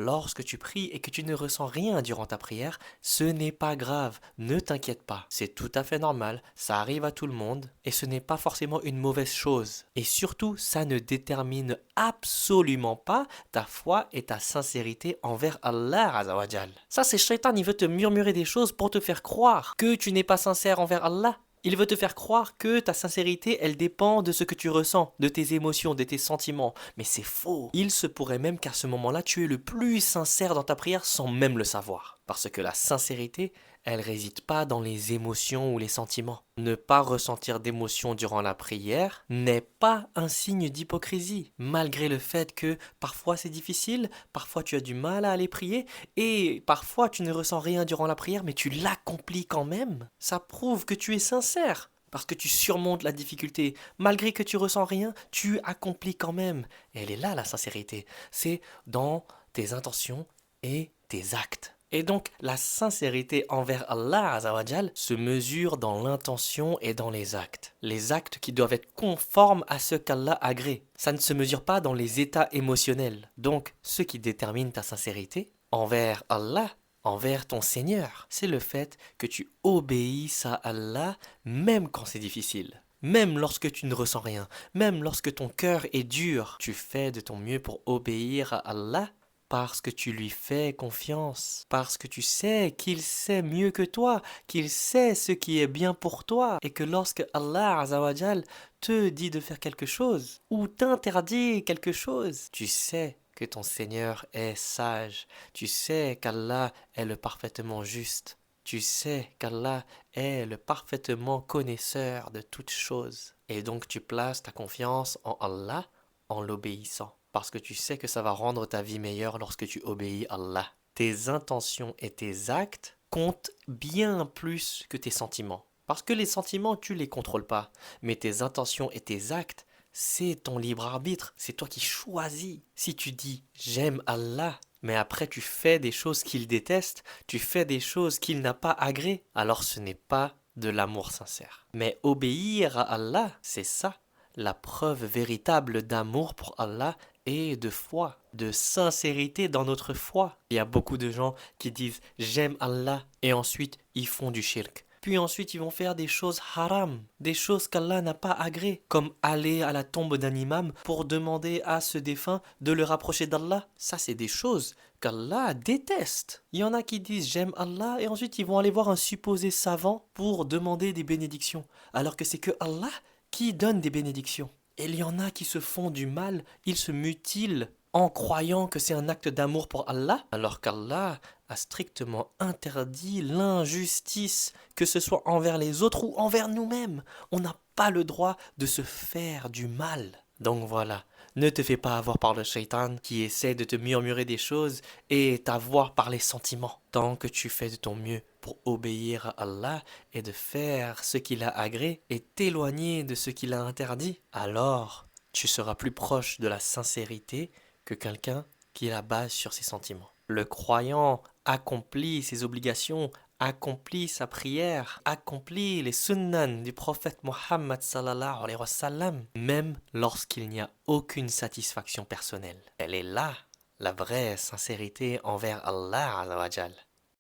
Lorsque tu pries et que tu ne ressens rien durant ta prière, ce n'est pas grave, ne t'inquiète pas. C'est tout à fait normal, ça arrive à tout le monde et ce n'est pas forcément une mauvaise chose. Et surtout, ça ne détermine absolument pas ta foi et ta sincérité envers Allah Azawajal. Ça, c'est Shaitan, il veut te murmurer des choses pour te faire croire que tu n'es pas sincère envers Allah. Il veut te faire croire que ta sincérité, elle dépend de ce que tu ressens, de tes émotions, de tes sentiments. Mais c'est faux. Il se pourrait même qu'à ce moment-là, tu es le plus sincère dans ta prière sans même le savoir. Parce que la sincérité, elle réside pas dans les émotions ou les sentiments. Ne pas ressentir d'émotions durant la prière n'est pas un signe d'hypocrisie. Malgré le fait que parfois c'est difficile, parfois tu as du mal à aller prier, et parfois tu ne ressens rien durant la prière, mais tu l'accomplis quand même. Ça prouve que tu es sincère. Parce que tu surmontes la difficulté. Malgré que tu ressens rien, tu accomplis quand même. Et elle est là la sincérité. C'est dans tes intentions et tes actes. Et donc, la sincérité envers Allah Azawajal se mesure dans l'intention et dans les actes. Les actes qui doivent être conformes à ce qu'Allah agrée. Ça ne se mesure pas dans les états émotionnels. Donc, ce qui détermine ta sincérité envers Allah, envers ton Seigneur, c'est le fait que tu obéisses à Allah même quand c'est difficile. Même lorsque tu ne ressens rien, même lorsque ton cœur est dur, tu fais de ton mieux pour obéir à Allah parce que tu lui fais confiance, parce que tu sais qu'il sait mieux que toi, qu'il sait ce qui est bien pour toi, et que lorsque Allah Azawajal te dit de faire quelque chose, ou t'interdit quelque chose, tu sais que ton Seigneur est sage, tu sais qu'Allah est le parfaitement juste, tu sais qu'Allah est le parfaitement connaisseur de toutes choses, et donc tu places ta confiance en Allah en l'obéissant. Parce que tu sais que ça va rendre ta vie meilleure lorsque tu obéis à Allah. Tes intentions et tes actes comptent bien plus que tes sentiments. Parce que les sentiments, tu les contrôles pas. Mais tes intentions et tes actes, c'est ton libre arbitre. C'est toi qui choisis. Si tu dis j'aime Allah, mais après tu fais des choses qu'il déteste, tu fais des choses qu'il n'a pas agréées, alors ce n'est pas de l'amour sincère. Mais obéir à Allah, c'est ça, la preuve véritable d'amour pour Allah et de foi, de sincérité dans notre foi. Il y a beaucoup de gens qui disent j'aime Allah et ensuite ils font du shirk. Puis ensuite ils vont faire des choses haram, des choses qu'Allah n'a pas agréées, comme aller à la tombe d'un imam pour demander à ce défunt de le rapprocher d'Allah. Ça c'est des choses qu'Allah déteste. Il y en a qui disent j'aime Allah et ensuite ils vont aller voir un supposé savant pour demander des bénédictions, alors que c'est que Allah qui donne des bénédictions. Et il y en a qui se font du mal, ils se mutilent en croyant que c'est un acte d'amour pour Allah, alors qu'Allah a strictement interdit l'injustice, que ce soit envers les autres ou envers nous-mêmes. On n'a pas le droit de se faire du mal. Donc voilà, ne te fais pas avoir par le shaitan qui essaie de te murmurer des choses et t'avoir par les sentiments. Tant que tu fais de ton mieux pour obéir à Allah et de faire ce qu'il a agréé et t'éloigner de ce qu'il a interdit, alors tu seras plus proche de la sincérité que quelqu'un qui la base sur ses sentiments. Le croyant accomplit ses obligations, accomplit sa prière, accomplit les sunnan du prophète Mohammed sallallahu alayhi wa sallam, même lorsqu'il n'y a aucune satisfaction personnelle. Elle est là, la vraie sincérité envers Allah azawajal.